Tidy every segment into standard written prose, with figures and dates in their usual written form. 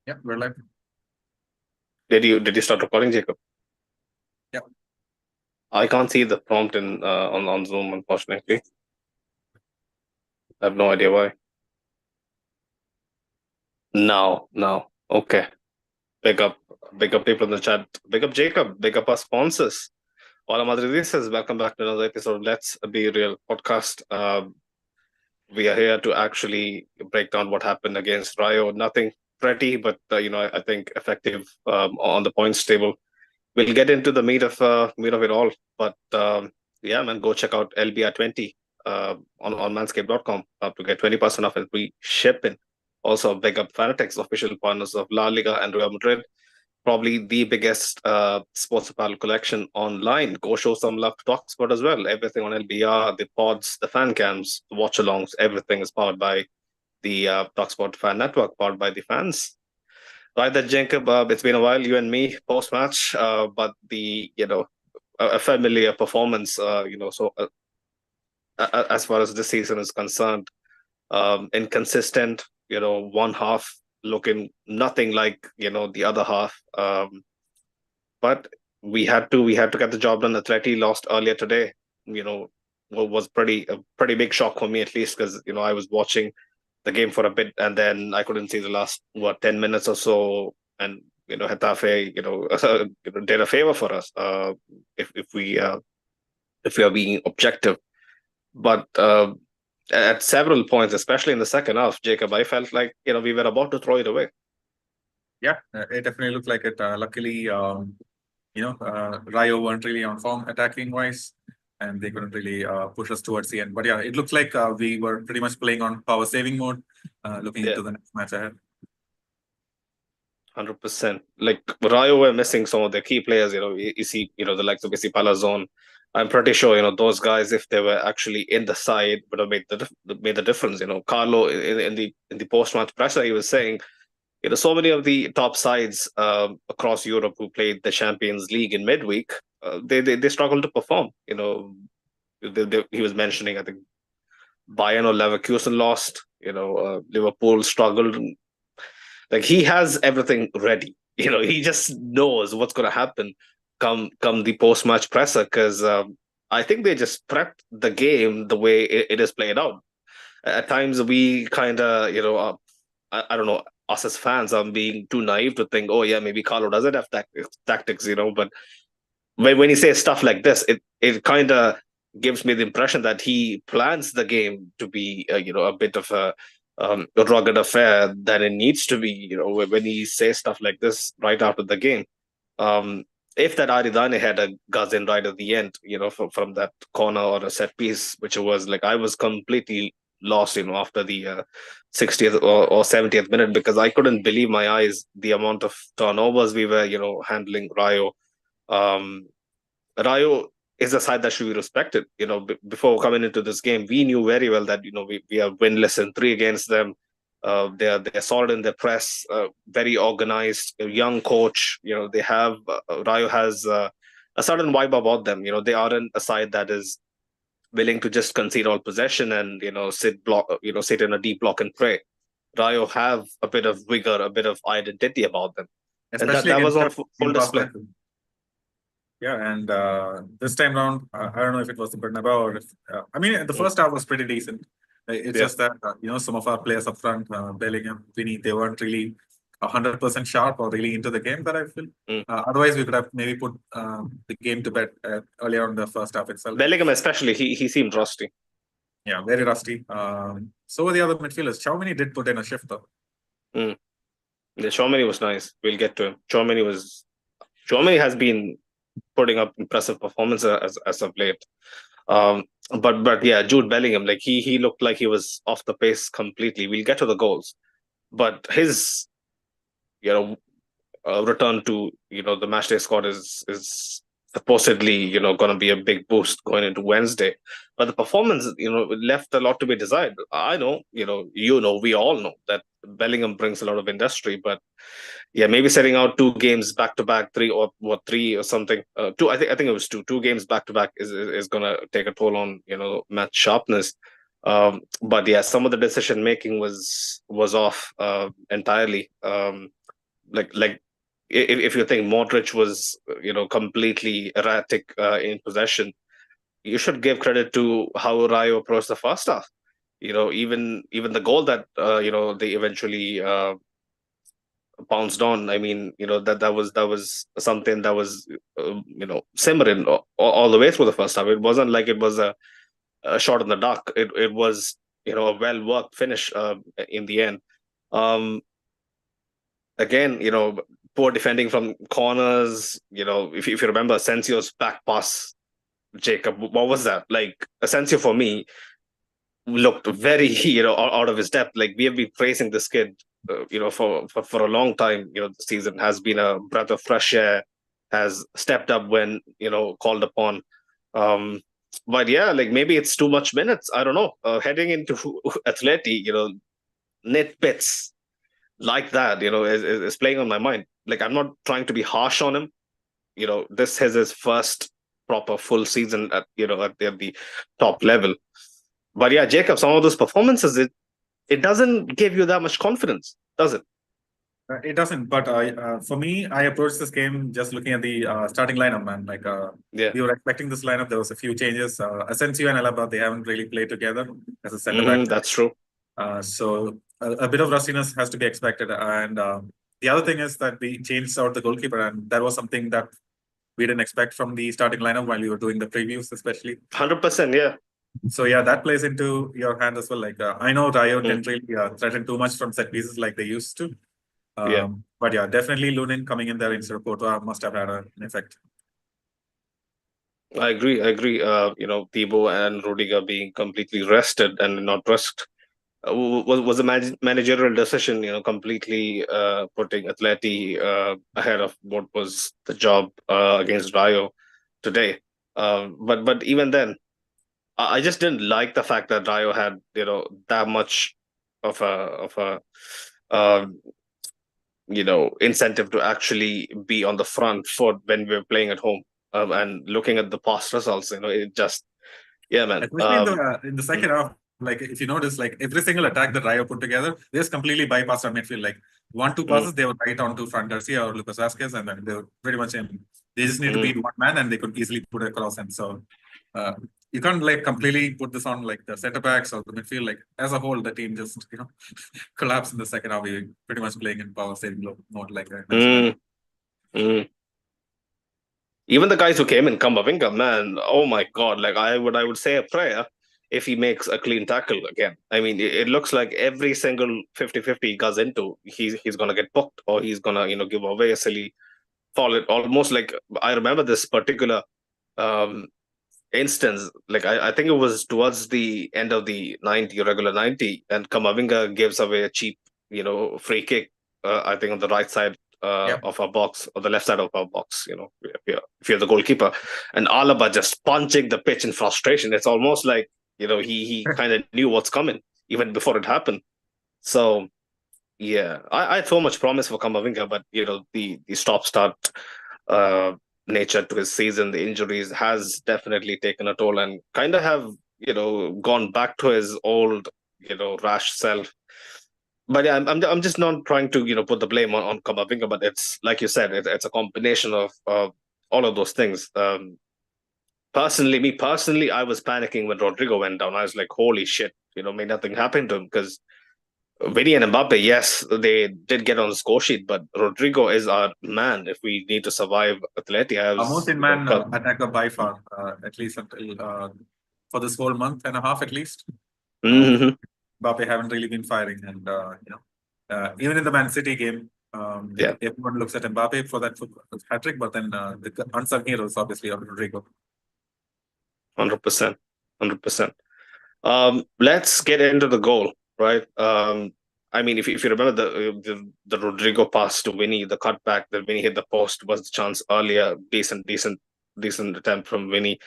Yeah, we're live. Did you start recording, Jacob? Yeah. I can't see the prompt in on Zoom, unfortunately. I have no idea why. Now. Okay. Big up, big up people in the chat. Big up Jacob. Big up our sponsors. Hola Madridistas. Welcome back to another episode of Let's Be Real podcast. We are here to actually break down what happened against Rayo. Nothing pretty, but I think effective on the points table. We'll get into the meat of it all. But yeah, man, go check out LBR20 on manscaped.com to get 20% off and free shipping. Also, big up Fanatics, official partners of La Liga and Real Madrid. Probably the biggest sports apparel collection online. Go show some love to Talksport as well. Everything on LBR, the pods, the fan cams, the watch alongs, everything is powered by the Talksport Fan Network, powered by the fans. Right, that Jacob. It's been a while, you and me, post match, but a familiar performance. As far as this season is concerned, inconsistent. One half looking nothing like the other half. But we had to get the job done. Atleti lost earlier today. You know, was a pretty big shock for me, at least, because I was watching the game for a bit, and then I couldn't see the last 10 minutes or so. And Getafe, did a favor for us. If we are being objective, but at several points, especially in the second half, Jacob, I felt like we were about to throw it away. Yeah, it definitely looked like it. Luckily, Rayo weren't really on form attacking wise, and they couldn't really push us towards the end. But yeah, it looks like we were pretty much playing on power saving mode, looking Yeah, into the next match ahead. 100%. Like Rayo were missing some of their key players. You see, the likes of Isi Palazon. I'm pretty sure, those guys, if they were actually in the side, would have made the difference. Carlo in the post match presser, he was saying, so many of the top sides across Europe who played the Champions League in midweek, they struggled to perform. He was mentioning, I think, Bayern or Leverkusen lost. Liverpool struggled. Like he has everything ready. He just knows what's going to happen come the post match presser because I think they just prepped the game the way it is played out. At times we kind of I don't know, us as fans are being too naive to think, oh yeah, maybe Carlo doesn't have tactics, but when he says stuff like this, it kind of gives me the impression that he plans the game to be a bit of a rugged affair than it needs to be. When he says stuff like this right after the game. If that Aridane had a Gazin right at the end, from that corner or a set piece, which was like I was completely lost, after the 60th or 70th minute because I couldn't believe my eyes the amount of turnovers we were, handling Rayo. Um, Rayo is a side that should be respected. Before coming into this game, we knew very well that we are winless in three against them. They're solid in their press, very organized, a young coach. They have Rayo has a certain vibe about them. They aren't a side that is willing to just concede all possession and sit in a deep block and pray. Rayo have a bit of vigor, a bit of identity about them, and that Especially that was against on the full team pass display. method. Yeah, and this time round, I don't know if it was the Bernabeu or if I mean the Mm, first half was pretty decent. It's yeah. just that some of our players up front, Bellingham, Vinny, they weren't really 100% sharp or really into the game that I feel. Mm. Otherwise, we could have maybe put the game to bed earlier on the first half itself. Bellingham, especially, he seemed rusty. Yeah, very rusty. So were the other midfielders. Chouameni did put in a shift though. Mm. The Chouameni was nice. We'll get to him. Chouameni has been putting up impressive performances as of late. Um, but yeah, Jude Bellingham, like he looked like he was off the pace completely. We'll get to the goals, but his you know return to the matchday squad is supposedly going to be a big boost going into Wednesday. But the performance left a lot to be desired. I know we all know that Bellingham brings a lot of industry, but yeah, maybe setting out two games back to back, three or something. Two, I think it was two games back to back is gonna take a toll on match sharpness. But yeah, some of the decision making was off entirely. like if you think Modric was completely erratic in possession, you should give credit to how Rayo approached the first half. Even the goal that they eventually pounced on. I mean, that was something that was simmering all the way through the first half. It wasn't like it was a shot in the dark. It was a well worked finish in the end. Um, Again, poor defending from corners. If you remember Asensio's back pass, Jacob, what was that? Like Asensio for me looked very out of his depth. Like we have been praising this kid for a long time. The season has been a breath of fresh air, has stepped up when called upon. But yeah, like maybe it's too much minutes, I don't know. Heading into Atleti, nitpicks like that is playing on my mind. Like I'm not trying to be harsh on him. This is his first proper full season at the top level. But yeah, Jacob, some of those performances, it doesn't give you that much confidence, does it? It doesn't, but for me, I approached this game just looking at the starting lineup, man. Like Yeah. we were expecting this lineup. There was a few changes. Asensio and Alaba, they haven't really played together as a center back. That's true. So a bit of rustiness has to be expected. And the other thing is that we changed out the goalkeeper, and that was something that we didn't expect from the starting lineup while we were doing the previews, especially. 100%, yeah. So yeah, that plays into your hand as well. Like I know Rayo didn't really threaten too much from set pieces like they used to. Yeah. But yeah, definitely Lunin coming in there instead of Courtois must have had an effect. I agree. Thibaut and Rudiger being completely rested and not rushed was a managerial decision. Completely putting Atleti ahead of what was the job against Rayo today. But even then, I just didn't like the fact that Rayo had that much of a incentive to actually be on the front foot when we were playing at home. And looking at the past results, it just, yeah, man. Especially in the second half, like if you notice, like every single attack that Rayo put together, they just completely bypassed our midfield. Like 1-2 passes, they were right onto Fran Garcia or Lucas Vasquez, and then they were pretty much in. They just need to beat one man, and they could easily put it across. And so you can't like completely put this on like the center backs or the midfield. Like as a whole, the team just collapsed in the second half. We were pretty much playing in power saving mode, like I mentioned. Even the guys who came in, Kamavinga, man, oh my god! Like I would say a prayer if he makes a clean tackle again. I mean, it looks like every single 50-50 he goes into, he's gonna get booked or he's gonna give away a silly fall. It almost like I remember this particular um, instance. Like I think it was towards the end of the 90 regular 90, and Kamavinga gives away a cheap free kick. I think on the right side of our box or the left side of our box, if you're the goalkeeper, and Alaba just punching the pitch in frustration. It's almost like he kind of knew what's coming even before it happened. So yeah, I had so much promise for Kamavinga, but the stop start nature to his season, the injuries has definitely taken a toll and kind of have gone back to his old rash self. But yeah, I'm just not trying to put the blame on Kamavinga, but it's like you said, it's a combination of all of those things. Me personally, I was panicking when Rodrigo went down. I was like, holy shit, may nothing happen to him because Vinny and Mbappe, yes, they did get on the score sheet, but Rodrigo is our man if we need to survive Atleti. Most in man attacker by far, at least until for this whole month and a half at least. Mbappe haven't really been firing, and even in the Man City game, everyone looks at Mbappe for that hat trick, but then the unsung heroes obviously are Rodrigo. 100%, 100%. Let's get into the goal, right? I mean, if you remember the Rodrigo pass to Vinny, the cutback that Vinny hit the post was the chance earlier. Decent attempt from Vinny.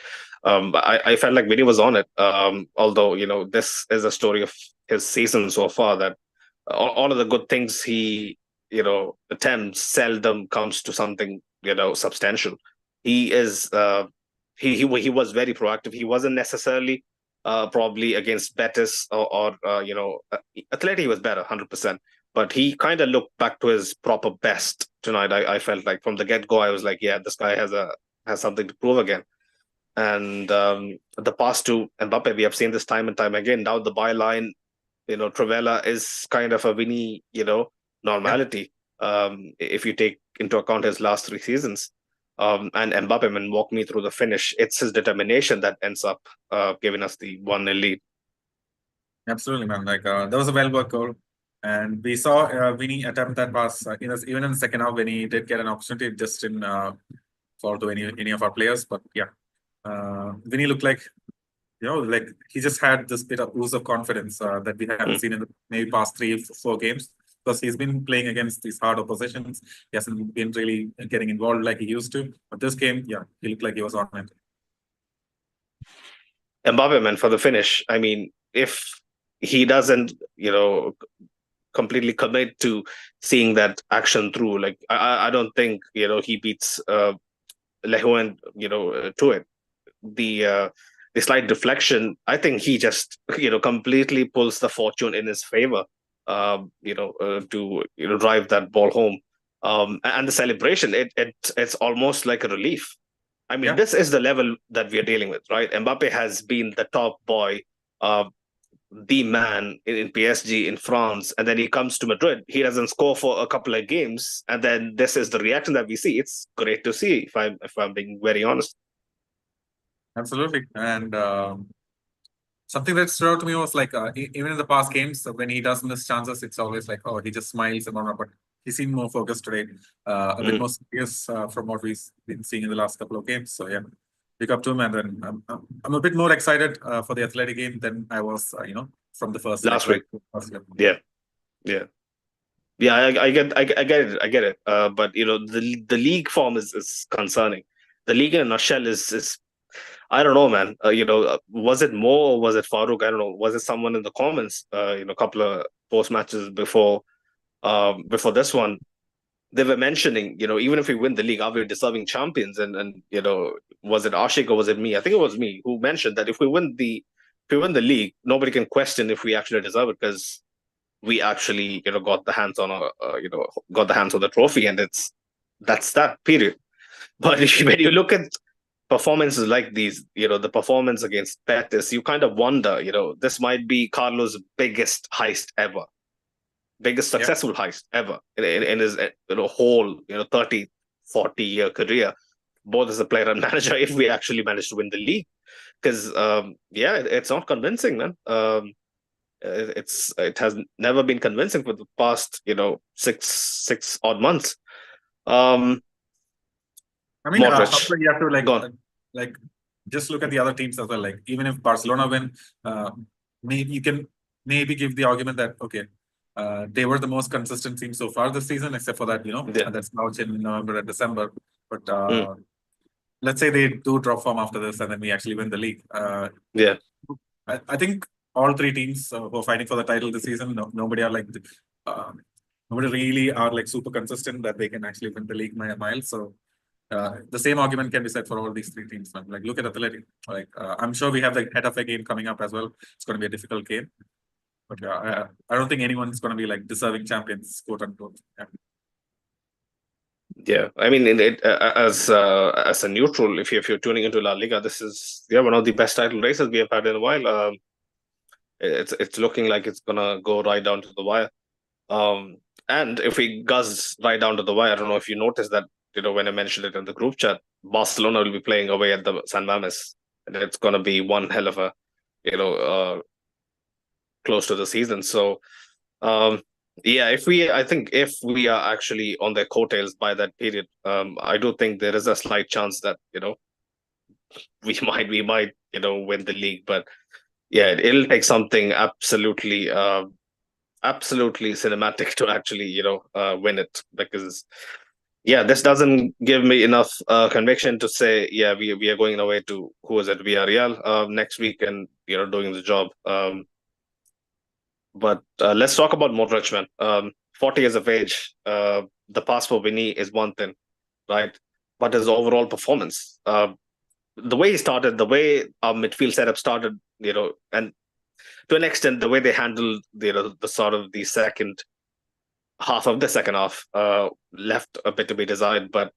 I felt like Vinny was on it. Although this is a story of his season so far that all of the good things he attempts seldom comes to something substantial. He is he was very proactive. He wasn't necessarily probably against Betis or Atleti was better 100%. but he kind of looked back to his proper best tonight. I felt like from the get-go, I was like, yeah, this guy has something to prove again. And the pass to Mbappe, we have seen this time and time again. Down the byline, Travella is kind of a Vinny, normality. If you take into account his last 3 seasons. And Mbappe, man, walk me through the finish. It's his determination that ends up giving us the 1-0 lead. Absolutely, man. Like that was a well worked goal, and we saw Vinny attempt that pass. Even in the second half, when he did get an opportunity, it just didn't fall to any of our players. But yeah, Vinny looked like like he just had this bit of ooze of confidence that we haven't seen in the maybe past 3-4 games. Because he's been playing against these hard oppositions, he hasn't been really getting involved like he used to. But this game, yeah, he looked like he was on it. Mbappe, man, for the finish. I mean, if he doesn't, completely commit to seeing that action through, like I don't think he beats Lehuan, to it. The slight deflection, I think he just completely pulls the fortune in his favor. To drive that ball home. And the celebration, it's almost like a relief. I mean, this is the level that we are dealing with, right? Mbappe has been the top boy, the man in PSG, in France, and then he comes to Madrid. He doesn't score for a couple of games, and then this is the reaction that we see. It's great to see, if I'm being very honest. Absolutely, and something that stood out to me was like even in the past games when he does miss chances, it's always like, oh, he just smiles and whatnot. But he seemed more focused today, a bit more serious from what we've been seeing in the last couple of games. So yeah, pick up to him, and then I'm a bit more excited for the Athletic game than I was, from the first last week. Yeah. I get it. But the league form is concerning. The league in a nutshell is I don't know, man. Was it Mo or was it Farouk? I don't know. Was it someone in the comments? A couple of post matches before this one, they were mentioning, even if we win the league, are we deserving champions? And was it Ashik or was it me? I think it was me who mentioned that if we win the league, nobody can question if we actually deserve it because we actually got the hands on the trophy, and that's that period. But when you look at performances like these, the performance against Betis, you kind of wonder, this might be Carlo's biggest heist ever, biggest successful heist ever in his whole 30-40 year career, both as a player and manager, if we actually manage to win the league. Because it's not convincing, man. It has never been convincing for the past 6 odd months. I mean, you have to like just look at the other teams as well. Like even if Barcelona win, maybe you can give the argument that okay, they were the most consistent team so far this season, except for that that's now in November and December. But let's say they do drop form after this, and then we actually win the league. I think all three teams who are fighting for the title this season, nobody are like nobody really are like super consistent that they can actually win the league by a mile. So. The same argument can be said for all these three teams. Man. Like, look at Athletic. Like, I'm sure we have the head of a game coming up as well. It's going to be a difficult game, but I don't think anyone's going to be like deserving champions, quote unquote. Yeah, I mean, as a neutral, if you're tuning into La Liga, this is one of the best title races we have had in a while. It's looking like it's gonna go right down to the wire. And if we guzz right down to the wire, I don't know if you noticed that. When I mentioned it in the group chat, Barcelona will be playing away at the San Mames, and it's going to be one hell of a, close to the season. So, if we are actually on their coattails by that period, I do think there is a slight chance that we might win the league. But yeah, it'll take something absolutely cinematic to actually win it, because. Yeah, this doesn't give me enough conviction to say, we are going away to, who is it, Villarreal next week and, doing the job. But let's talk about Modric, man. 40 years of age, the pass for Vinny is one thing, right? But his overall performance, the way he started, the way our midfield setup started, and to an extent, the way they handled, the sort of the second half of the second half left a bit to be desired, but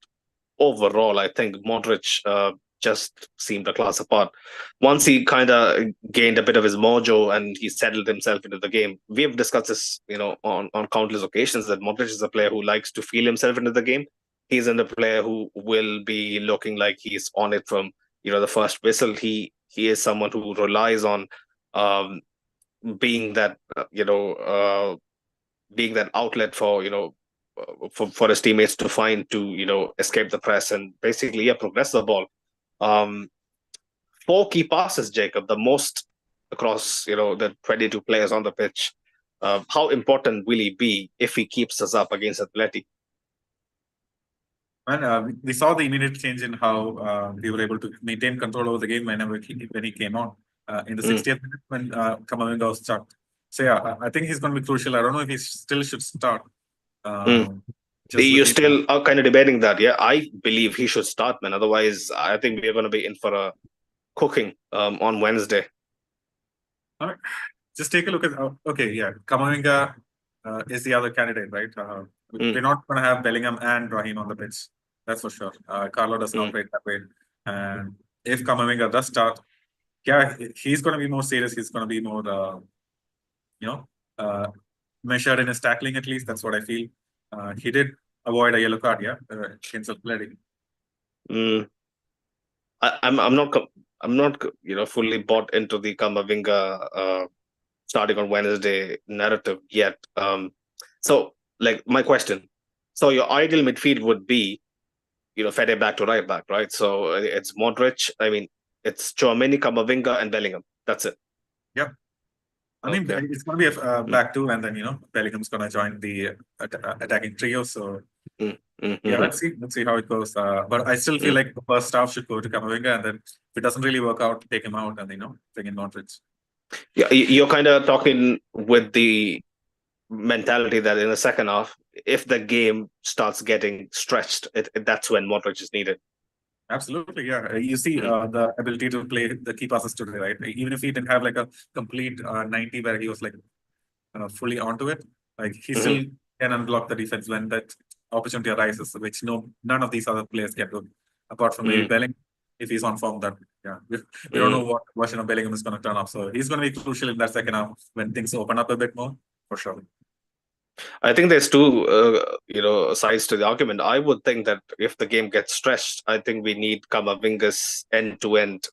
overall, I think Modric just seemed a class apart. Once he kind of gained a bit of his mojo and he settled himself into the game, we have discussed this, on countless occasions, that Modric is a player who likes to feel himself into the game. He's a player who will be looking like he's on it from the first whistle. He is someone who relies on being that being that outlet for for his teammates to find to escape the press and basically progress the ball. 4 key passes, Jacob, the most across the 22 players on the pitch. How important will he be if he keeps us up against Atleti? And we saw the immediate change in how we were able to maintain control over the game when he came on in the 60th minute when Camavinga was stuck. So yeah, I think he's going to be crucial. I don't know if he still should start. You still are kind of debating that, yeah? I believe he should start, man. Otherwise, I think we're going to be in for a cooking on Wednesday. All right. Just take a look at okay, yeah, Camavinga is the other candidate, right? We're not going to have Bellingham and Raheem on the pitch, that's for sure. Carlo doesn't operate that way, and if Camavinga does start, yeah, he's going to be more serious. He's going to be more, measured in his tackling. At least that's what I feel. He did avoid a yellow card, yeah, against Atleti. I'm not fully bought into the Camavinga starting on Wednesday narrative yet. So like my question, so your ideal midfield would be Fede back to right back, right? So it's Modric. I mean, it's Tchouaméni, Camavinga, and Bellingham. That's it. Yeah. I mean, it's going to be a back two, and then Bellingham's going to join the attacking trio. So yeah, let's see how it goes. But I still feel like the first half should go to Camavinga, and then if it doesn't really work out, take him out, and bring in Modric. Yeah, you're kind of talking with the mentality that in the second half, if the game starts getting stretched, that's when Modric is needed. Absolutely, yeah. You see the ability to play the key passes today, right? Even if he didn't have like a complete 90 where he was like fully onto it, like he still can unblock the defense when that opportunity arises, which none of these other players can do, apart from maybe Bellingham, if he's on form. That we don't know what version of Bellingham is going to turn up, so he's going to be crucial in that second half when things open up a bit more, for sure. I think there's two, sides to the argument. I would think that if the game gets stretched, I think we need Camavinga's end-to-end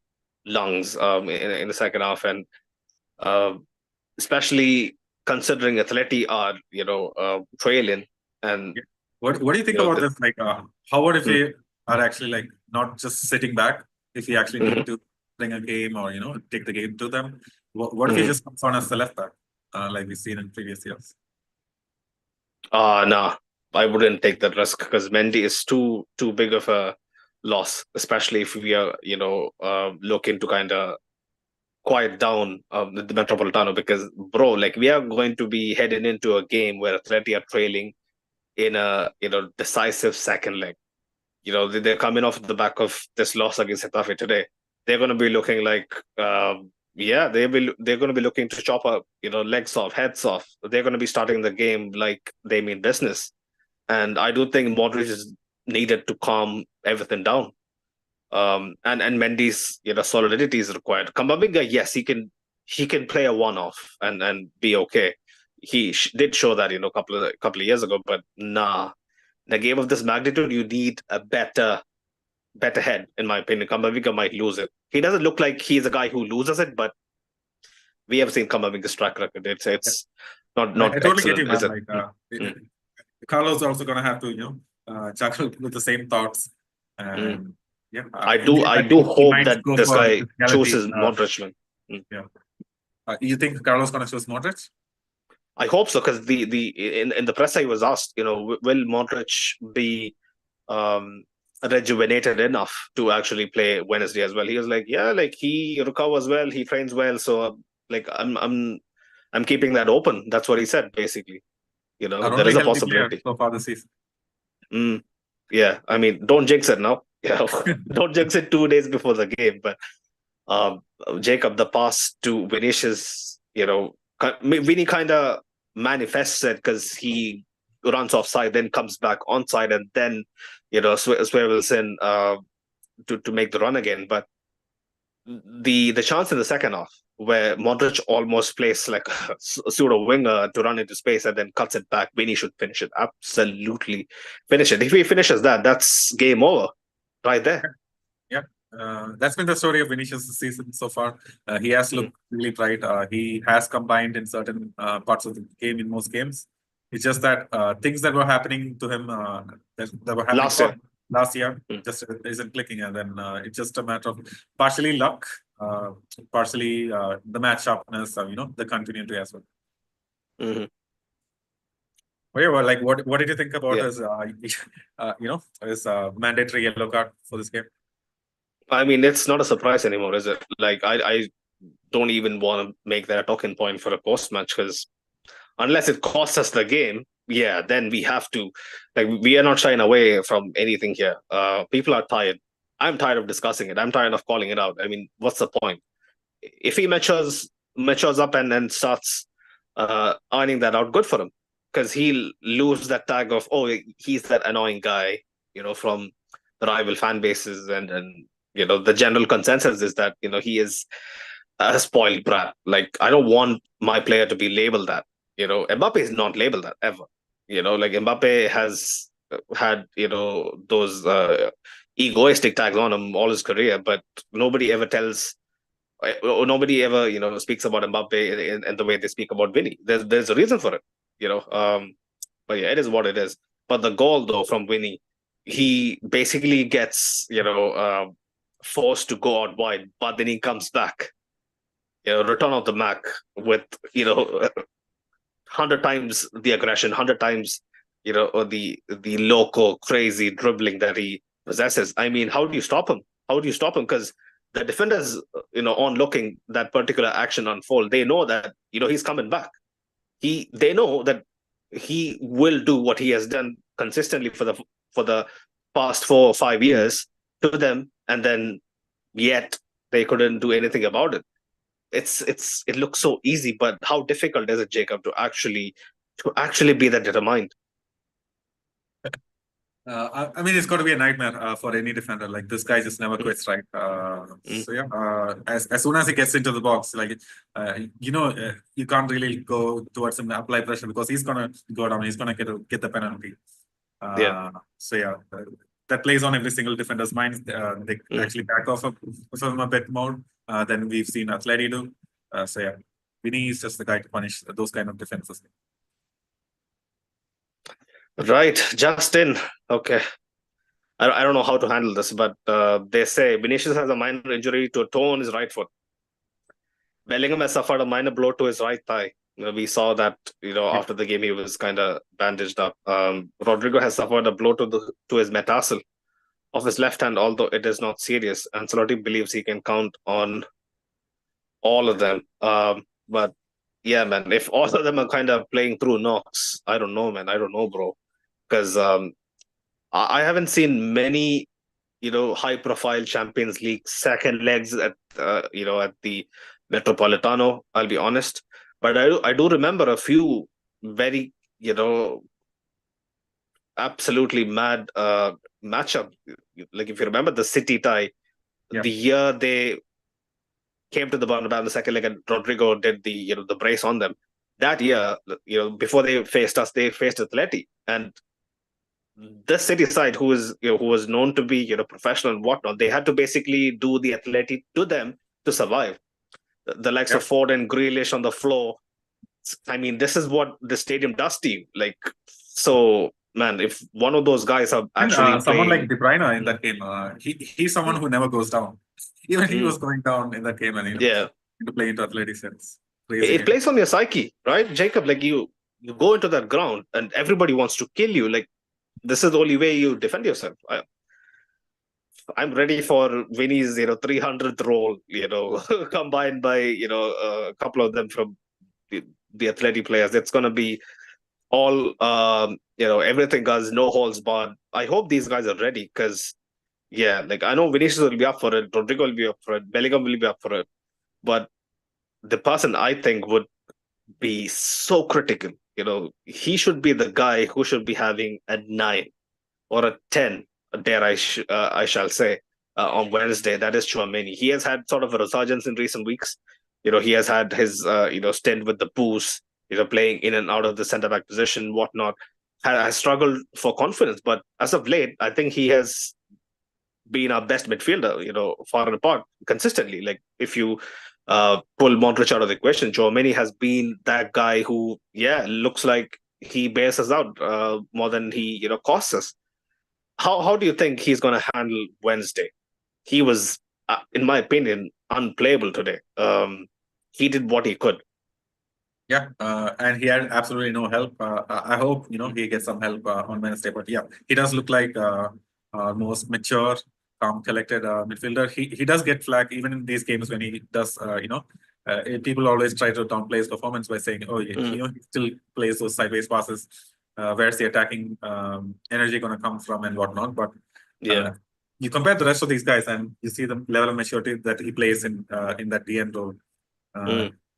lungs in the second half, and especially considering Atleti are, trailing. And what do you think about this? Like, how would if they are actually like not just sitting back? If he actually need to bring a game or take the game to them, what if he just comes on as the left back, like we've seen in previous years? No, I wouldn't take that risk because Mendy is too big of a loss, especially if we are, looking to kind of quiet down the Metropolitano, because bro, like we are going to be heading into a game where Atleti are trailing in a decisive second leg. They're coming off the back of this loss against Getafe today. They're going to be looking like they're going to be looking to chop up legs off, heads off. They're going to be starting the game like they mean business, and I do think Modric is needed to calm everything down. And Mendy's solidity is required. Camavinga, yes, he can play a one-off and be okay. He did show that a couple of years ago, but nah, in a game of this magnitude, you need a better head, in my opinion. Camavinga might lose it. He doesn't look like he's a guy who loses it, but we have seen Camavinga's track record. It's not I totally get you, excellent, man. Like, Carlos also going to have to juggle with the same thoughts. And yeah, I do hope that this guy chooses Modric, man. Yeah. You think Carlos going to choose Modric? I hope so, because in the press I was asked, will Modric be rejuvenated enough to actually play Wednesday as well? He was like, yeah, like he recovers well, he trains well, so like I'm keeping that open. That's what he said, basically. There is a possibility so far this season. Yeah, I mean, don't jinx it now. Yeah, don't jinx it 2 days before the game. But Jacob, the pass to Vinicius, Vinny kind of manifests it because he runs offside, then comes back onside, and then swivels in to make the run again. But the chance in the second half where Modric almost plays like a pseudo winger to run into space and then cuts it back, Vinny should finish it. Absolutely finish it. If he finishes that, that's game over right there. Yeah. That's been the story of Vinicius this season so far. He has looked really bright. He has combined in certain parts of the game in most games. It's just that things that were happening to him that were happening last year just isn't clicking, and then it's just a matter of partially luck, partially the match sharpness, the continuity as well. Mm-hmm. Well, like what did you think about his his mandatory yellow card for this game? I mean, it's not a surprise anymore, is it? Like, I don't even want to make that a talking point for a post-match, because unless it costs us the game, then we have to. Like, we are not shying away from anything here. People are tired. I'm tired of discussing it. I'm tired of calling it out. I mean, what's the point? If he matures up and then starts ironing that out, good for him. Because he'll lose that tag of, oh, he's that annoying guy, from the rival fan bases, and the general consensus is that he is a spoiled brat. Like, I don't want my player to be labeled that. Mbappe is not labeled that ever. Like, Mbappe has had those egoistic tags on him all his career, but nobody ever speaks about Mbappe in the way they speak about Vinny. There's a reason for it. But yeah, it is what it is. But the goal though from Vinny, he basically gets forced to go out wide, but then he comes back, return of the Mac with 100 times the aggression, 100 times or the loco crazy dribbling that he possesses. I mean, how do you stop him? Because the defenders, on looking that particular action unfold, they know that he's coming back. They know that he will do what he has done consistently for the past 4 or 5 years to them, and then yet they couldn't do anything about it. It looks so easy, but how difficult is it, Jacob, to actually be that determined? I mean, it's got to be a nightmare for any defender. Like, this guy just never quits, right? So yeah, as soon as he gets into the box, like, you can't really go towards him and apply pressure, because he's gonna go down. He's gonna get the penalty. So yeah, that plays on every single defender's minds. They actually back off of him a bit more than we've seen Atleti do. So yeah, Vinny is just the guy to punish those kind of defenses. Right, Justin. Okay. I don't know how to handle this, but they say Vinicius has a minor injury to a toe on his right foot. Bellingham has suffered a minor blow to his right thigh. We saw that, after the game he was kind of bandaged up. Rodrigo has suffered a blow to his metatarsal of his left hand, although it is not serious. Ancelotti believes he can count on all of them. But yeah, man, if all of them are kind of playing through knocks, I don't know, man. I don't know, bro. Because I haven't seen many, high-profile Champions League second legs at the Metropolitano. I'll be honest, but I do remember a few very, absolutely mad matchup. Like, if you remember the City tie, the year they came to the Bernabeu in the second leg and Rodrigo did the the brace on them. That year, before they faced us, they faced Atleti, and the City side, who was known to be professional and whatnot, they had to basically do the Atleti to them to survive. The likes of Ford and Grealish on the floor. I mean, this is what the stadium does to you. Like, so man, if one of those guys are actually someone like De Bruyne in that game, he's someone who never goes down. Even he was going down in that game, and to play into Athletic sense. It plays on your psyche, right, Jacob? Like, you go into that ground and everybody wants to kill you. Like, this is the only way you defend yourself. I'm ready for Vinny's 300th roll, combined by a couple of them from the Athletic players. It's gonna be all everything goes, no holds barred. I hope these guys are ready, because like, I know Vinicius will be up for it, Rodrigo will be up for it, Bellingham will be up for it, but the person I think would be so critical he should be the guy who should be having a 9 or a 10, dare I shall say, on Wednesday. That is Chouameni. He has had sort of a resurgence in recent weeks. He has had his stint with the Boost, playing in and out of the centre back position, whatnot. Has struggled for confidence, but as of late, I think he has been our best midfielder, far and apart consistently. Like if you pull Modric out of the equation, Chouameni has been that guy who, looks like he bears us out more than he, costs us. How do you think he's going to handle Wednesday? He was, in my opinion, unplayable today. He did what he could. Yeah, and he had absolutely no help. I hope he gets some help on Wednesday. But yeah, he does look like most mature, calm, collected midfielder. He does get flack even in these games when he does. People always try to downplay his performance by saying, "Oh, he still plays those sideways passes. Where's the attacking energy going to come from and whatnot?" But you compare the rest of these guys and you see the level of maturity that he plays in that DN role.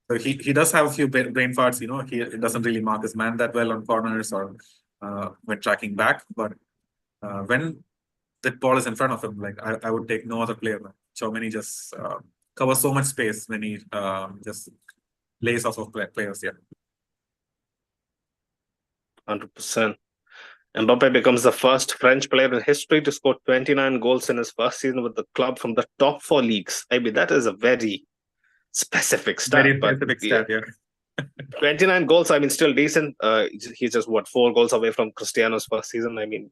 So he does have a few brain farts, he doesn't really mark his man that well on corners or when tracking back. But when the ball is in front of him, like I would take no other player. Chouameni just covers so much space when he just lays off of players. Yeah, 100%. Mbappe becomes the first French player in history to score 29 goals in his first season with the club from the top 4 leagues. I mean, that is a very specific stat. Very specific stat, yeah. 29 goals, I mean, still decent. He's just, 4 goals away from Cristiano's first season. I mean,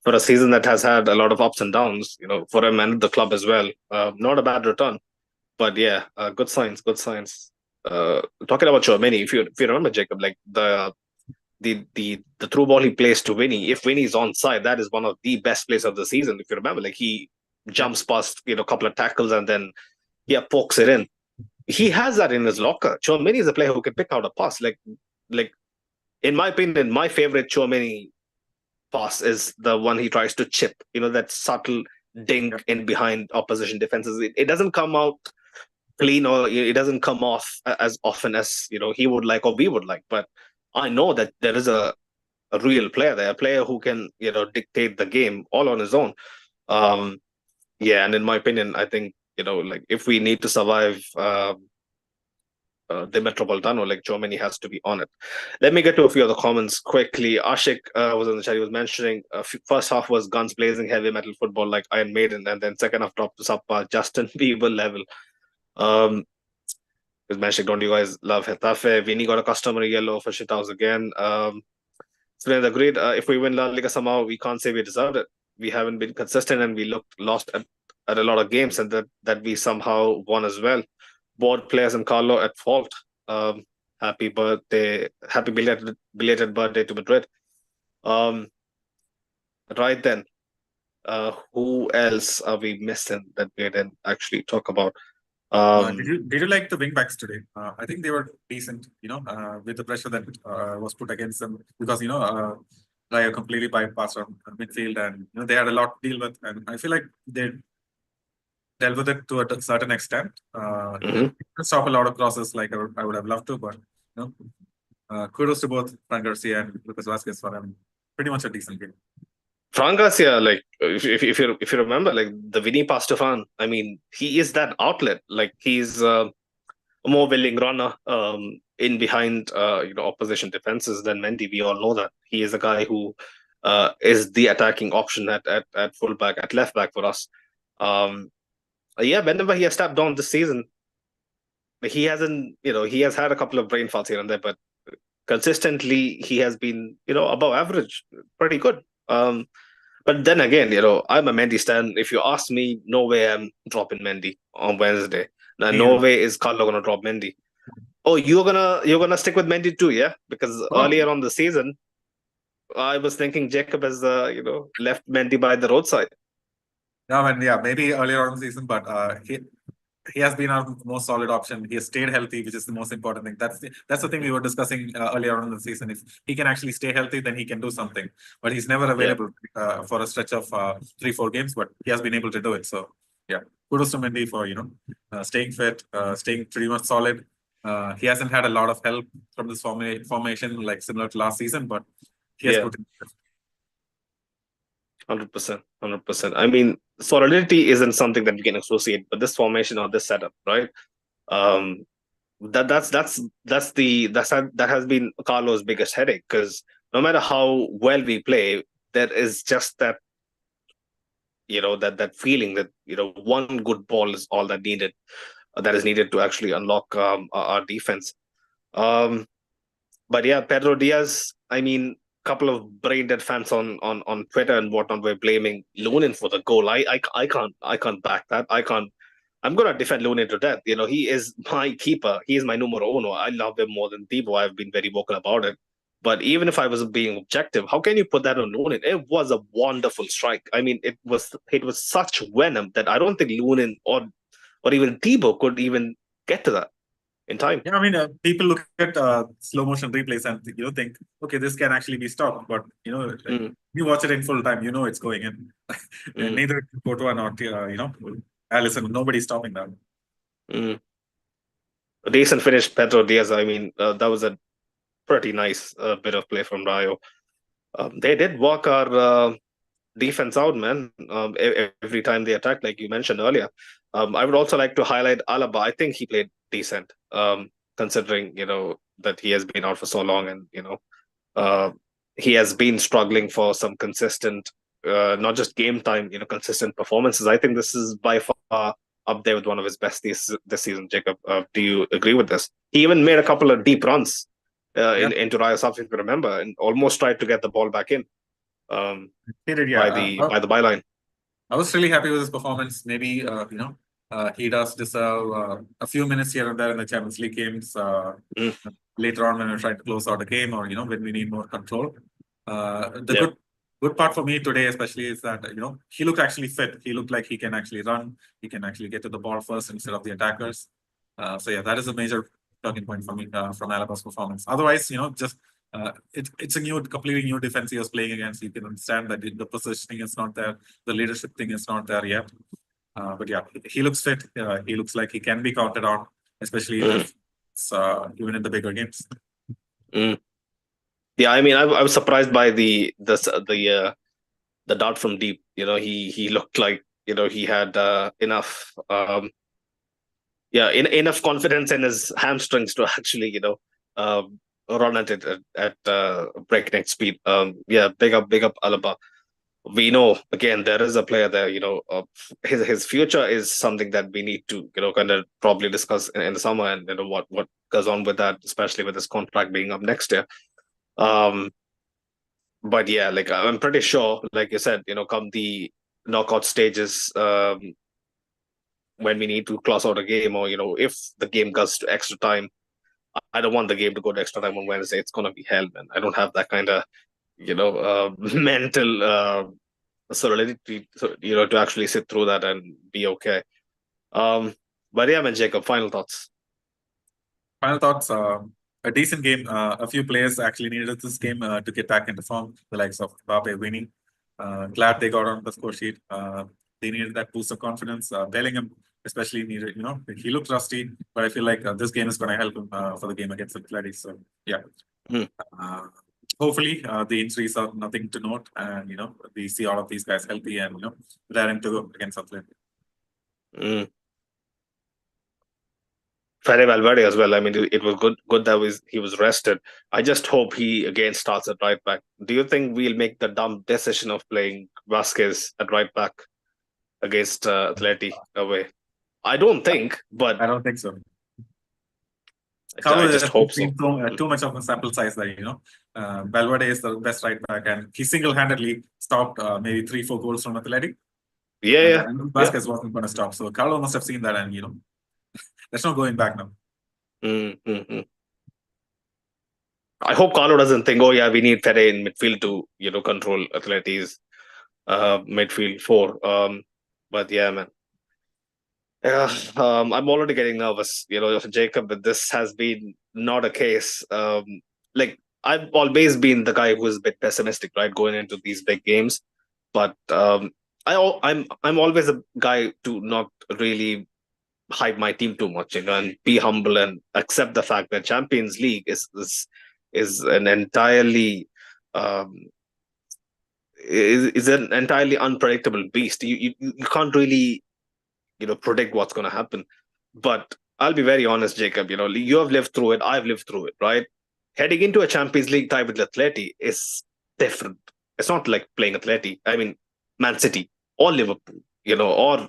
for a season that has had a lot of ups and downs, for him and the club as well. Not a bad return. But yeah, good signs, good signs. Talking about Chouameni, if you remember, Jacob, like the through ball he plays to Vinny, if Vinny's onside, that is one of the best plays of the season. If you remember, like he jumps past a couple of tackles and then pokes it in. He has that in his locker. Chouameni is a player who can pick out a pass. Like in my opinion, my favorite Chouameni pass is the one he tries to chip. That subtle dink in behind opposition defenses. It doesn't come out clean or it doesn't come off as often as he would like or we would like. But I know that there is a real player there, a player who can dictate the game all on his own. And in my opinion, I think like if we need to survive the Metropolitano, like Chouameni has to be on it. Let me get to a few of the comments quickly. Ashik was in the chat. He was mentioning first half was guns blazing, heavy metal football like Iron Maiden, and then second half dropped to subpar Justin Bieber level. He was mentioning, don't you guys love Getafe? Vinny got a customary yellow for shithouse again. Sven agreed. If we win La Liga somehow, we can't say we deserved it. We haven't been consistent and we looked lost at a lot of games, and that we somehow won as well. Board players and Carlo at fault. Happy belated birthday to Madrid. Right then, who else are we missing that we didn't actually talk about? Did you like the wing backs today? I think they were decent, with the pressure that was put against them because Rayo completely bypassed on midfield and they had a lot to deal with, and I feel like they dealt with it to a certain extent. Stop a lot of crosses like I would have loved to, but kudos to both Fran Garcia and Lucas Vazquez for having pretty much a decent game. Fran Garcia, like if you remember, like the Vinny pass to Fran, I mean, he is that outlet. Like he's a more willing runner in behind opposition defenses than Mendy. We all know that he is a guy who is the attacking option at fullback, at left back for us. Whenever he has stepped down this season, he hasn't, he has had a couple of brain farts here and there, but consistently he has been, above average, pretty good. But then again, I'm a Mendy stan. If you ask me, no way I'm dropping Mendy on Wednesday. Now, no way is Carlo gonna drop Mendy. Oh, you're gonna stick with Mendy too, yeah? Because earlier on the season, I was thinking Jacob has left Mendy by the roadside. No, and maybe earlier on the season, but he has been our most solid option. He has stayed healthy, which is the most important thing. That's the thing we were discussing earlier on in the season. If he can actually stay healthy, then he can do something. But he's never available for a stretch of 3-4 games. But he has been able to do it. So kudos to Mendy for staying fit, staying pretty much solid. He hasn't had a lot of help from this formation, like similar to last season, but he has Yeah, put in. 100%, 100%. I mean, solidity isn't something that you can associate with this formation or this setup, right? Um, that has been Carlo's biggest headache, because no matter how well we play, there is just that, that feeling that, one good ball is all that is needed to actually unlock our defense. But yeah, Pedro Diaz, I mean, couple of brain dead fans on Twitter and whatnot were blaming Lunin for the goal. I can't back that. I'm gonna defend Lunin to death. He is my keeper. He is my numero uno. I love him more than Debo. I've been very vocal about it. But even if I was being objective, how can you put that on Lunin? It was a wonderful strike. I mean, it was such venom that I don't think Lunin or even Debo could even get to that in time. Yeah, I mean, people look at slow motion replays and think, okay, this can actually be stopped. But like, Mm, you watch it in full time, it's going in. And mm, neither Courtois nor Allison, nobody's stopping that. mm. A decent finish, Pedro Diaz. I mean, that was a pretty nice bit of play from Rayo. They did walk our defense out, man. Every time they attacked, like you mentioned earlier. I would also like to highlight Alaba. I think he played decent, considering that he has been out for so long, and uh, he has been struggling for some consistent, not just game time, consistent performances. I think this is by far up there with one of his best this season. Jacob, do you agree with this? He even made a couple of deep runs Yeah, into Rayo, something to remember, and almost tried to get the ball back in. he did. Yeah, By the byline. I was really happy with his performance. Maybe he does deserve a few minutes here and there in the Champions League games. Mm, Later on when we're trying to close out a game, or when we need more control. The yeah. good part for me today, especially, is that he looked actually fit. He looked like he can actually run. He can actually get to the ball first instead of the attackers. So yeah, that is a major talking point for me from Alaba's performance. Otherwise, just it's a completely new defense he was playing against. You can understand that the positioning is not there, the leadership thing is not there yet. But yeah, he looks fit. He looks like he can be counted on, especially Mm, if even in the bigger games. mm. Yeah, I mean, I was surprised by the dart from deep. He looked like he had enough enough confidence in his hamstrings to actually run at it at breakneck speed. Yeah, big up Alaba. We know, again, there is a player there. His future is something that we need to kind of probably discuss in the summer, and what goes on with that, especially with his contract being up next year. Um, but yeah, like I'm pretty sure, like you said, come the knockout stages, when we need to close out a game, or if the game goes to extra time. I don't want the game to go to extra time on Wednesday. It's gonna be hell, man. I don't have that kind of mental solidity, to actually sit through that and be okay. But yeah, man, Jacob, final thoughts. Final thoughts. A decent game. A few players actually needed this game to get back into form. The likes of Mbappe winning. Glad they got on the score sheet. They needed that boost of confidence. Bellingham especially needed. He looked rusty, but I feel like this game is going to help him for the game against Atleti. So yeah. Mm, Uh, Hopefully the injuries are nothing to note, and we see all of these guys healthy and raring to go against Atleti. mm. Fede Valverde as well. I mean, it was good that he was rested. I just hope he again starts at right back. Do you think we'll make the dumb decision of playing Vasquez at right back against Atleti away? I don't think, but I don't think so. I Carlo just has hope so. seen too much of a sample size that Valverde is the best right back, and he single-handedly stopped maybe 3-4 goals from Athletic, Yeah, and yeah, then yeah. Vasquez wasn't going to stop. So Carlo must have seen that, and there's no going back now. Mm, mm, mm. I hope Carlo doesn't think, oh yeah, we need Fede in midfield to control Atleti's midfield four. But yeah, man. Yeah, I'm already getting nervous. Jacob, but this has been not a case. Like I've always been the guy who's a bit pessimistic, right, going into these big games. But I'm always a guy to not really hype my team too much, and be humble and accept the fact that Champions League is an entirely um, is an entirely unpredictable beast. You can't really predict what's going to happen. But I'll be very honest, Jacob. You have lived through it. I've lived through it, right? Heading into a Champions League tie with Atleti is different. It's not like playing Atleti. I mean, Man City or Liverpool, or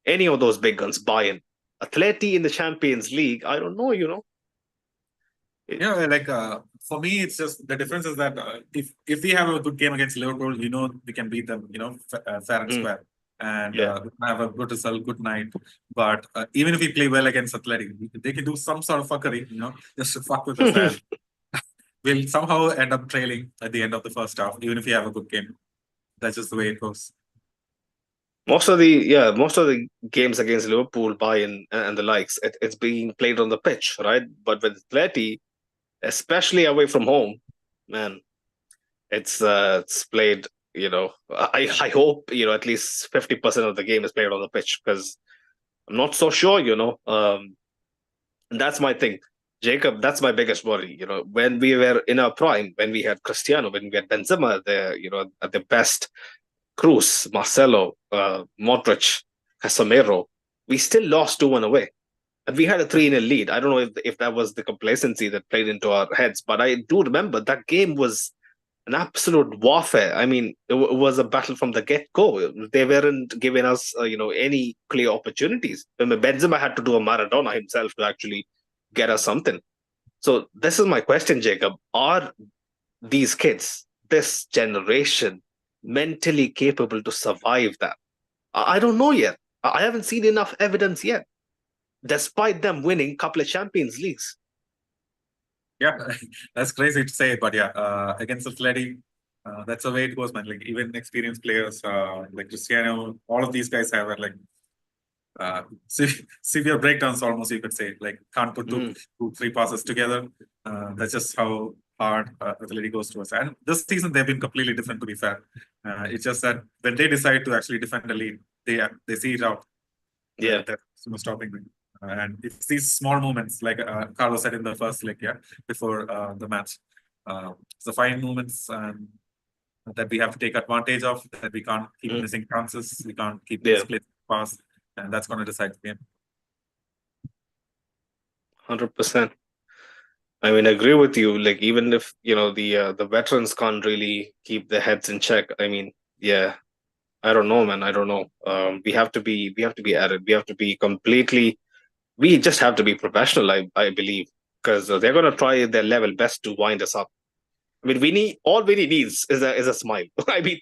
any of those big guns, Bayern. Atleti in the Champions League, I don't know, Yeah, like for me, it's just the difference is that if we have a good game against Liverpool, we can beat them, fair and Mm, square, and yeah. we can have a good result, good night. But even if we play well against Athletic, they can do some sort of fuckery, just to fuck with us, and we'll somehow end up trailing at the end of the first half, even if we have a good game. That's just the way it goes. Most of the games against Liverpool, Bayern, and the likes, it's being played on the pitch, right? But with Atleti, especially away from home, man, it's played. I hope at least 50% of the game is played on the pitch, because I'm not so sure. And that's my thing, Jacob. That's my biggest worry. When we were in our prime, when we had Cristiano, when we had Benzema, at the best, Cruz, Marcelo, Modric, Casemiro, we still lost 2-1 away. And we had a 3-0 lead. I don't know if that was the complacency that played into our heads, but I do remember that game was an absolute warfare. I mean, it was a battle from the get-go. They weren't giving us, any clear opportunities. I mean, Benzema had to do a Maradona himself to actually get us something. So this is my question, Jacob. Are these kids, this generation, mentally capable to survive that? I don't know yet. I haven't seen enough evidence yet, despite them winning a couple of Champions Leagues. Yeah, that's crazy to say, but yeah, against Atleti, that's the way it goes, man. Like even experienced players, like Cristiano, all of these guys have like severe breakdowns, almost you could say. Like can't put Mm, two, three passes together. That's just how hard Atleti goes to us. And this season they've been completely different. To be fair, it's just that when they decide to actually defend the lead, they see it out. yeah. That's no stopping them. And it's these small moments, like Carlos said in the first leg, yeah, before the match. It's the fine moments that we have to take advantage of, that we can't keep Mm, missing chances, we can't keep yeah. misplaced pass, and that's going to decide the game. 100%. I mean, I agree with you. Like, even if the veterans can't really keep their heads in check. I mean, yeah, I don't know, man. I don't know. We have to be at it. We have to be completely. We just have to be professional. I believe, because they're gonna try their level best to wind us up. I mean, all Vinny needs is a smile. I mean,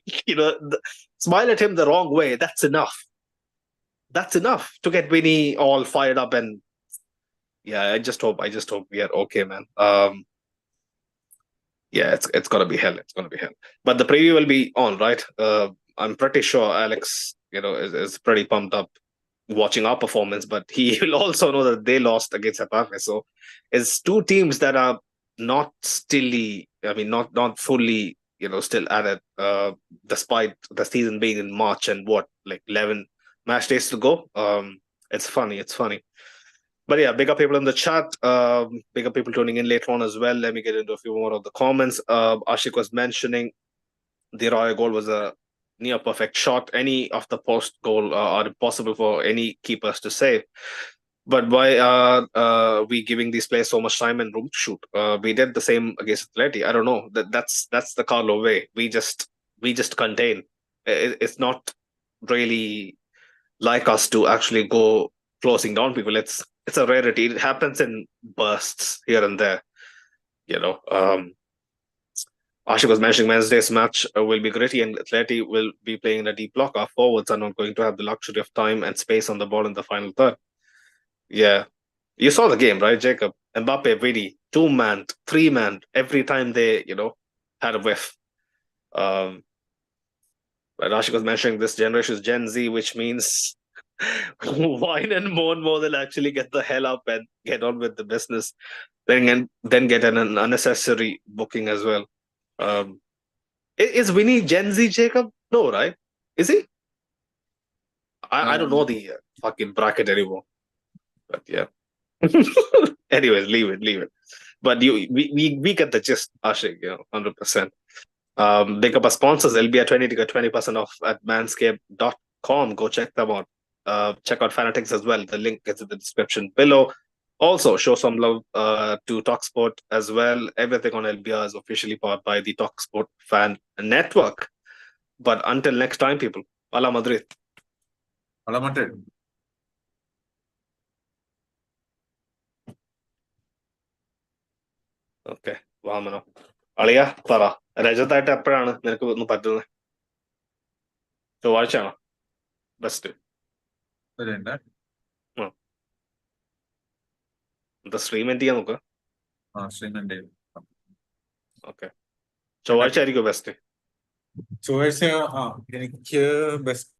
smile at him the wrong way. That's enough. That's enough to get Vinny all fired up. And yeah, I just hope we are okay, man. Yeah, it's gonna be hell. It's gonna be hell. But the preview will be on, right? I'm pretty sure Alex, is pretty pumped up watching our performance, but he will also know that they lost against Getafe. So it's two teams that are not stilly. I mean, not fully, still at it. Despite the season being in March and what, like 11 match days to go. It's funny. It's funny. But yeah, big up people in the chat. Big up people tuning in later on as well. Let me get into a few more of the comments. Ashik was mentioning the Rayo goal was a near perfect shot. Any of the post goal are impossible for any keepers to save. But why are we giving these players so much time and room to shoot? We did the same against Atleti. I don't know. That's the Carlo way. We just contain. It's not really like us to actually go closing down people. It's a rarity. It happens in bursts here and there. You know. Ashik was mentioning Wednesday's match will be gritty, and Atleti will be playing in a deep block. Our forwards are not going to have the luxury of time and space on the ball in the final third. Yeah. You saw the game, right, Jacob? Mbappe, Vidi, two-man, three-man, every time they, had a whiff. Um, but Ashik was mentioning this generation is Gen Z, which means whine and moan more than actually get the hell up and get on with the business. Then get an unnecessary booking as well. Um, is Winnie Gen Z, Jacob? No, right? Is he? I don't know Um, the fucking bracket anymore. Yeah. Anyways, leave it. But we get the gist, Ashik, 100%. Big up our sponsors, LB at 20 to get 20% off at manscaped.com. Go check them out. Check out Fanatics as well. The link is in the description below. Also, show some love to Talksport as well. Everything on LBR is officially powered by the Talksport Fan Network. But until next time, people, Hala Madrid. Hala Madrid. Okay വാമനോ അളിയ പറ രജതായിട്ട് എപ്പോഴാണ് നിനക്ക് ഒന്ന് പറ്റുന്നത് ചൊവ്വാഴ്ചയാണോ best stream എന്ത് ചെയ്യാൻ നോക്കുക ഓക്കെ ചൊവ്വാഴ്ച ആയിരിക്കും ബെസ്റ്റ് ചൊവ്വാഴ്ച എനിക്ക് ബെസ്റ്റ്